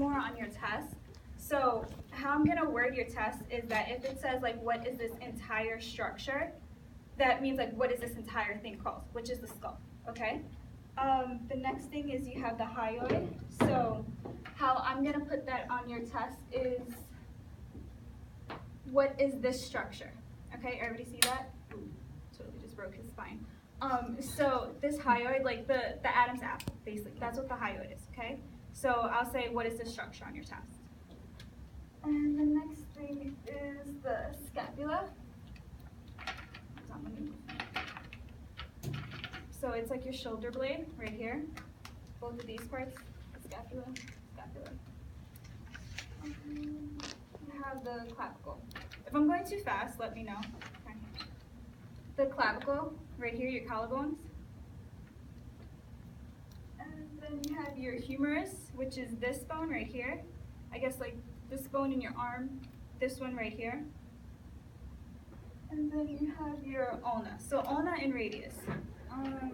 more on your test. So how I'm gonna word your test is that if it says like, what is this entire structure, that means like, what is this entire thing called, which is the skull, okay? The next thing is you have the hyoid. So how I'm gonna put that on your test is, what is this structure? Okay, everybody see that? Ooh, totally just broke his spine. So this hyoid, like the Adam's apple, basically, that's what the hyoid is, okay? So I'll say, what is the structure on your test? And the next thing is the scapula. So it's like your shoulder blade right here. Both of these parts, scapula, scapula. You have the clavicle. If I'm going too fast, let me know. Okay. The clavicle, right here, your collarbones. And then you have your humerus, which is this bone right here. I guess like this bone in your arm, this one right here. And then you have your ulna. So ulna and radius. Okay.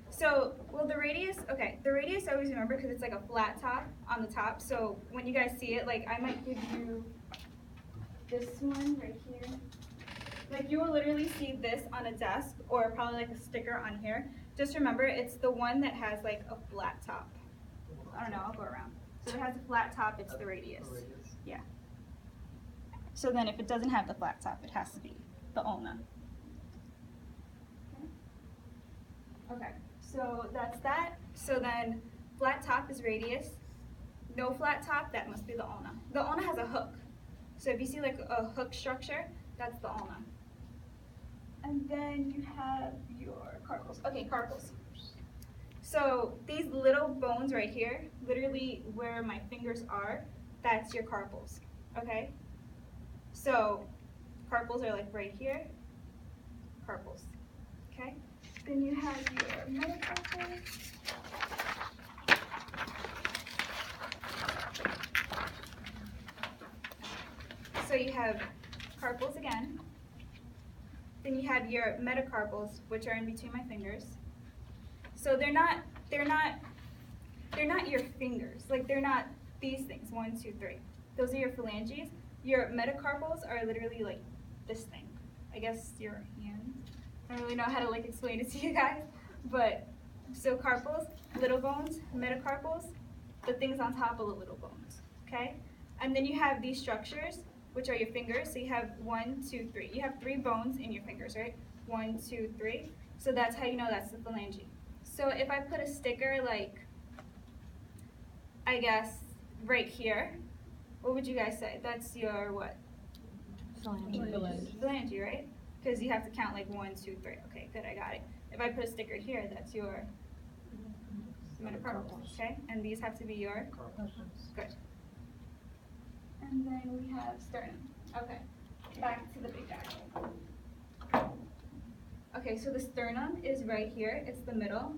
So, well, the radius I always remember because it's like a flat top on the top. So when you guys see it, like I might give you this one right here. Like you will literally see this on a desk or probably like a sticker on here. Just remember, it's the one that has like a flat top. I don't know, I'll go around. So it has a flat top, it's the radius. Yeah. So then if it doesn't have the flat top, it has to be the ulna. Okay, so that's that. So then flat top is radius. No flat top, that must be the ulna. The ulna has a hook. So if you see like a hook structure, that's the ulna. And then you have your carpals. Okay, carpals. So these little bones right here, literally where my fingers are, that's your carpals, okay? So carpals are like right here, carpals, okay? Then you have your metacarpals. So you have carpals again. Then you have your metacarpals, which are in between my fingers. So they're not your fingers. Like they're not these things, 1, 2, 3. Those are your phalanges. Your metacarpals are literally like this thing. I guess your hand. I don't really know how to like explain it to you guys, but so carpals, little bones, metacarpals, the things on top of the little bones, okay? And then you have these structures, which are your fingers. So you have 1, 2, 3. You have 3 bones in your fingers, right? 1, 2, 3. So that's how you know that's the phalange. So if I put a sticker like, I guess, right here, what would you guys say? That's your what? Phalange, right? Because you have to count like 1, 2, 3. Okay, good, I got it. If I put a sticker here, that's your metacarpals, okay? And these have to be your good. And then we have sternum. Okay, back to the big guy. Okay, so the sternum is right here. It's the middle.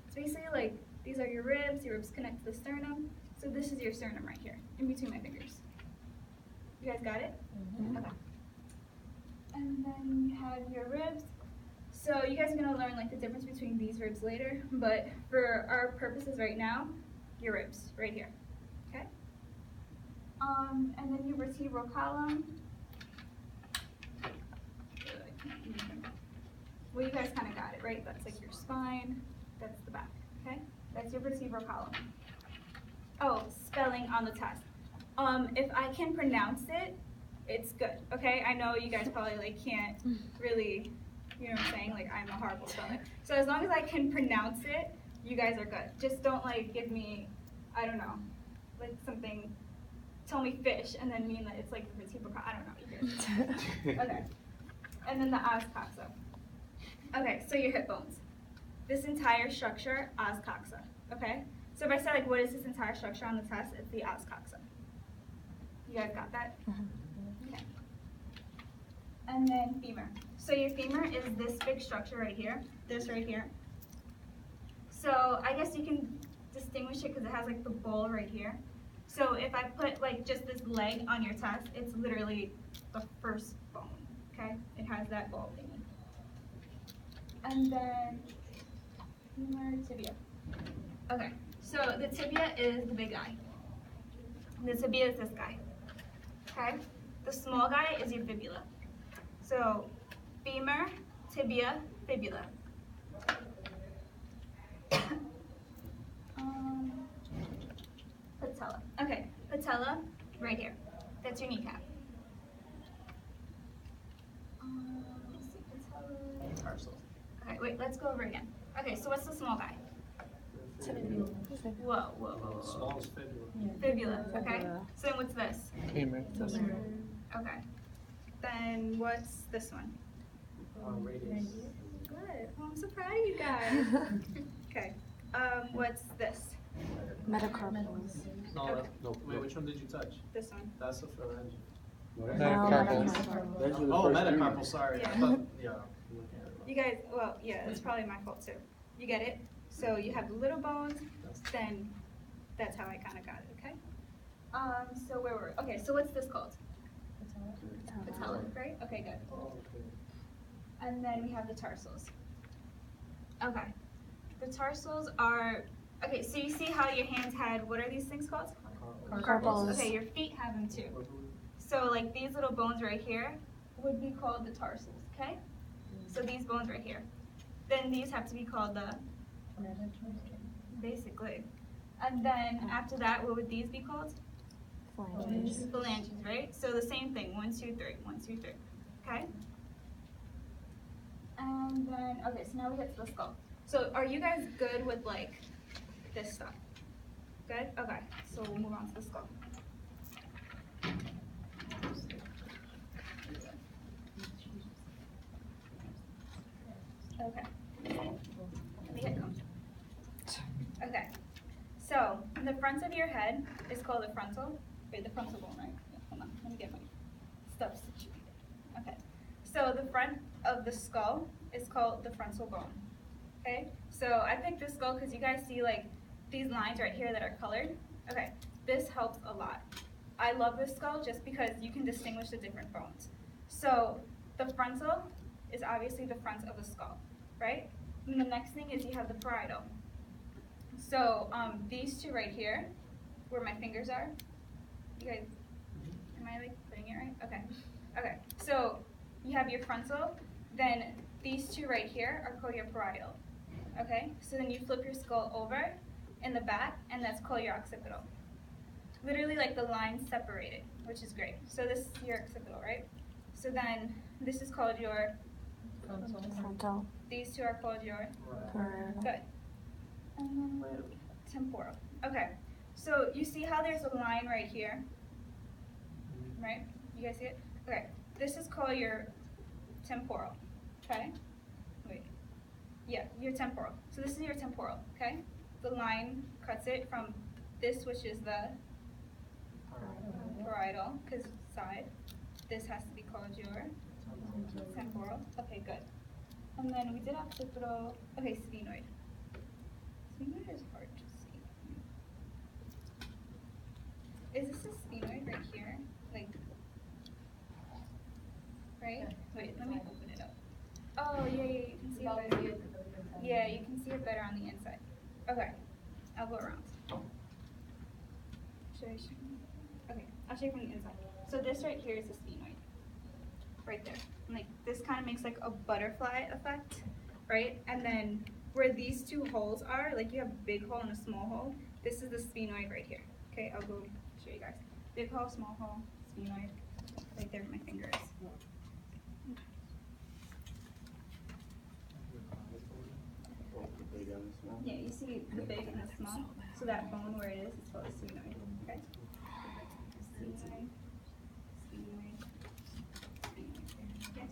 It's basically like, these are your ribs connect to the sternum. So this is your sternum right here, in between my fingers. You guys got it? Mm-hmm. Okay. And then you have your ribs. So you guys are gonna learn like the difference between these ribs later, but for our purposes right now, your ribs right here, okay? And then your vertebral column. Well, you guys kind of got it, right? That's like your spine, that's the back, okay? That's your vertebral column. Oh, spelling on the test. If I can pronounce it, it's good, okay? I know you guys probably like can't really, you know what I'm saying? Like I'm a horrible speller. So as long as I can pronounce it, you guys are good. Just don't like give me, I don't know, like something, tell me fish and then mean that it's like the vertebral column. I don't know. You guys. Okay. And then the os coxa. Okay, so your hip bones. This entire structure, os coxa, okay? So if I say like, what is this entire structure on the test, it's the os coxa. You guys got that? Okay. And then femur. So your femur is this big structure right here, this right here. So I guess you can distinguish it because it has like the bowl right here. So if I put like just this leg on your test, it's literally the first bone, okay? It has that bowl thingy. And then femur tibia. Okay, So the tibia is the big guy. The tibia is this guy. Okay? The small guy is your fibula. So femur, tibia, fibula. Patella. Okay, patella, right here. That's your kneecap. Let's see, patella, tarsals. Okay, wait, let's go over again. Okay, so what's the small guy? Whoa, whoa, whoa, whoa. Small is fibula. Fibula, okay? So then what's this? Femur. Okay. Then what's this one? Radius. Good. Oh, I'm so proud of you guys. Okay. What's this? Metacarpals. No, wait, which one did you touch? This one. That's a phalange. Metacarpals. Oh, metacarpal, sorry. Yeah. I thought, yeah. You guys, well, yeah, it's probably my fault too. You get it? So you have the little bones, then that's how I kind of got it, okay? So where were we? Okay, so what's this called? Patella, right? Okay, good. Oh, okay. And then we have the tarsals. Okay. The tarsals are, okay, so you see how your hands had, what are these things called? Carpals. Okay, your feet have them too. So like these little bones right here would be called the tarsals, okay? So these bones right here. Then these have to be called the, basically. And then after that, what would these be called? Phalanges. Phalanges, right? So the same thing, 1, 2, 3, 1, 2, 3, okay? And then, okay, so now we get to the skull. So are you guys good with like this stuff? Good? Okay, so we'll move on to the skull. Okay. Let me get comfortable. Okay. So the front of your head is called the frontal. Wait, the frontal bone, right? Yeah, hold on. Let me get my stuff situated. Okay. So the front of the skull is called the frontal bone. Okay. So I picked this skull because you guys see like these lines right here that are colored. Okay. This helps a lot. I love this skull just because you can distinguish the different bones. So the frontal is obviously the front of the skull, right? And the next thing is you have the parietal. So these two right here, where my fingers are, you guys, am I like putting it right? Okay, okay. So you have your frontal, then these two right here are called your parietal, okay? So then you flip your skull over in the back, and that's called your occipital. Literally like the lines separated, which is great. So this is your occipital, right? So then this is called your Frontal. These two are called your Parietal. good. And then what do we have? Temporal. Okay. So you see how there's a line right here? Right? You guys see it? Okay. This is called your temporal. Okay? Wait. Yeah, your temporal. So this is your temporal, okay? The line cuts it from this, which is the parietal, because side. This has to be called your temporal. Okay, good. And then we did occipital. Okay, sphenoid. Sphenoid is hard to see. Is this a sphenoid right here? Like, right? Wait, let me open it up. Oh, yeah, you can see it better. Yeah, you can see it better on the inside. Okay, I'll go around. Should I show you? Okay, I'll show you from the inside. So this right here is a sphenoid. Right there. And like this kind of makes like a butterfly effect, right? And then where these two holes are, like you have a big hole and a small hole, this is the sphenoid right here. Okay, I'll go show you guys. Big hole, small hole, sphenoid, right there where my finger is. Yeah, you see the big and the small. So that bone where it is called a sphenoid. Okay? Sphenoid. Sphenoid. Yes.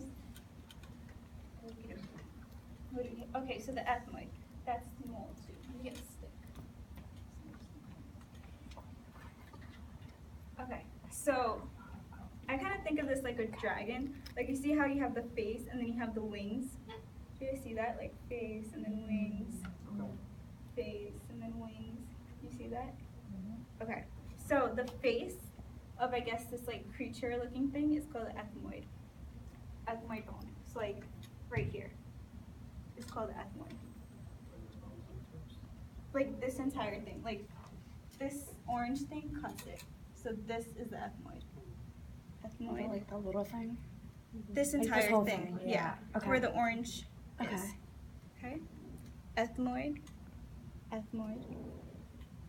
What do we get? Okay, so the ethmoid. That's the mold too. Let me get a stick. Okay, so I kind of think of this like a dragon. Like you see how you have the face and then you have the wings. Do you see that? Like face and then wings. Face and then wings. You see that? Okay. So the face of, I guess, this like creature looking thing is called the ethmoid. Ethmoid bone. It's like right here. It's called the ethmoid. like this entire thing, like this orange thing cuts it. So this is the ethmoid. Ethmoid. Like the little thing? This Like this entire whole thing. thing, Yeah. yeah. Okay. Where the orange Okay. is. Okay. Ethmoid. Ethmoid.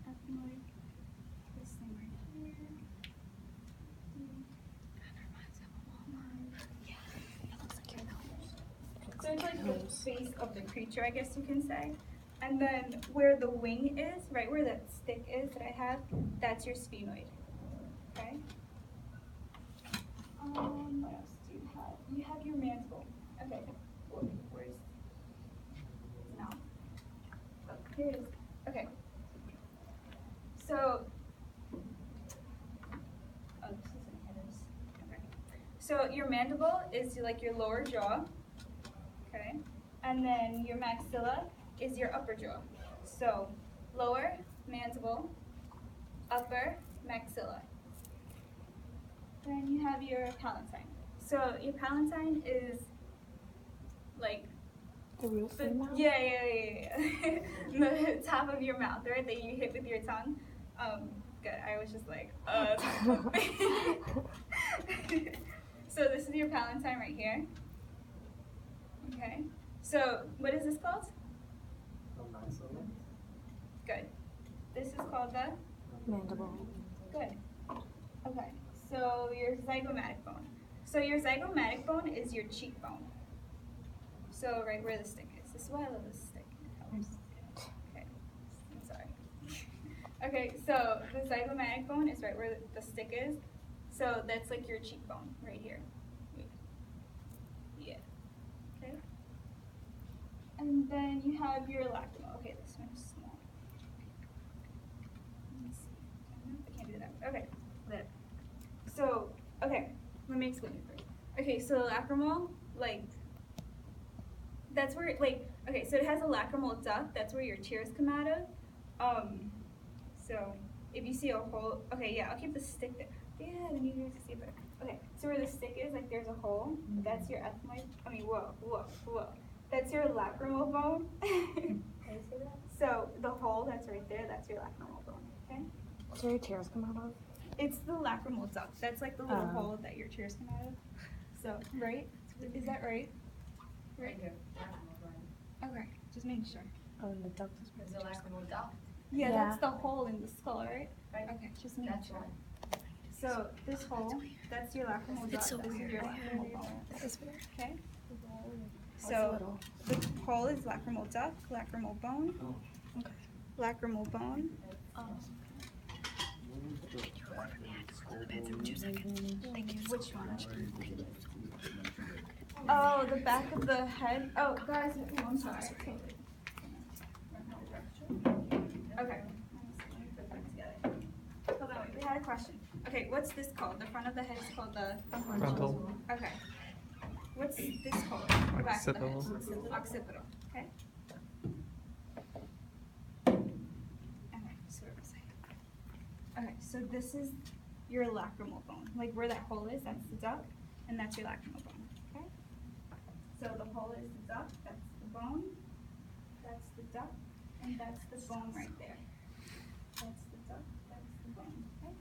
Ethmoid. This thing right here. So it's like the face of the creature, I guess you can say. And then where the wing is, right where that stick is that I have, that's your sphenoid. Okay? What else do you have? You have your mandible. Okay. Where's no. Oh, here it is. Okay. So this isn't here. Okay. So your mandible is like your lower jaw. Okay. And then your maxilla is your upper jaw. So lower mandible, upper maxilla. Then you have your palatine. So your palatine is like The roof the, of your mouth? yeah. The top of your mouth, right? That you hit with your tongue. Good. I was just like, So this is your palatine right here. Okay. So what is this called? Good. This is called the Mandible. good. Okay. So your zygomatic bone. So your zygomatic bone is your cheekbone. So right where the stick is. This is why I love this stick. It helps. Okay. I'm sorry. Okay, so the zygomatic bone is right where the stick is. So that's like your cheekbone right here. Yeah. Okay. And then you have your lacrimal. Okay, this one's small. Let me see. I can't do that. Okay. There. So, okay, let me explain it first. Okay, so lacrimal, like, that's where, like, okay, so it has a lacrimal duct. That's where your tears come out of. So if you see a hole, okay, yeah, I'll keep the stick there. Yeah, then you guys can see it better. Okay, so where the stick is, like, there's a hole. That's your ethmoid. I mean, whoa. That's your lacrimal bone. So the hole that's right there, that's your lacrimal bone. Okay. So your tears come out of? It's the lacrimal duct. That's like the little hole that your tears come out of. So, right? Is that right? Right. Okay, just making sure. Oh, and the duct is Is the lacrimal duct? Yeah, Yeah. that's the hole in the skull, right? Right. Okay, just making That's sure. right. So this hole, that's your lacrimal duct. This is your lacrimal bone. That is weird. Okay. That's So little. the hole is lacrimal duct, lacrimal bone, Okay. lacrimal bone. Which one? Oh, the back of the head. Oh, guys, I'm sorry. Okay. Let me put them together. Hold on, wait, we had a question. Okay, what's this called? The front of the head is called the Frontal. Okay. What's this called? The back of the head. Occipital. Occipital. Okay. Okay, so where was I? Okay, so this is your lacrimal bone. Like where that hole is, that's the duct, and that's your lacrimal bone. Okay? So the hole is the duct, that's the bone, that's the duct, and that's the bone right there. That's the duct, that's the bone. Okay?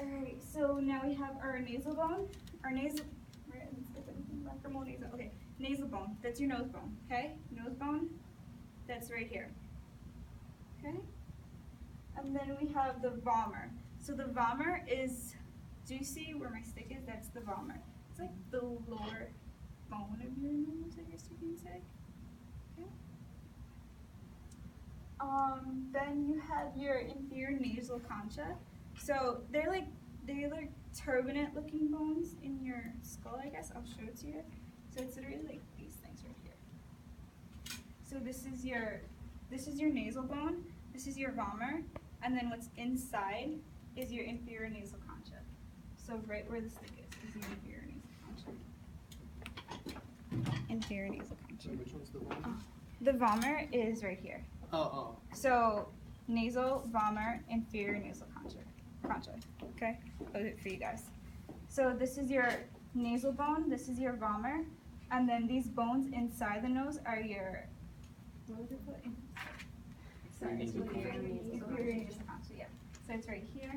Alright, so now we have our nasal bone. Our nasal, where is it? Lacrimal nasal. Okay, nasal bone. That's your nose bone. Okay? Nose bone. That's right here. Okay? And then we have the vomer. So the vomer is, do you see where my stick is? That's the vomer. It's like the lower bone of your nose, I guess you can say. Okay. Then you have your inferior nasal concha. So they're like turbinate looking bones in your skull, I guess. I'll show it to you. So it's literally like these things right here. So this is your nasal bone, this is your vomer, and then what's inside is your inferior nasal concha. So right where the stick is your inferior nasal concha. Inferior nasal concha. Which one's the one? The vomer is right here. Oh. So nasal, vomer, inferior nasal concha. Okay? I'll do it for you guys. So this is your nasal bone, this is your vomer, and then these bones inside the nose are your, what was it called? Sorry, it's inferior medius. So yeah. So it's right here.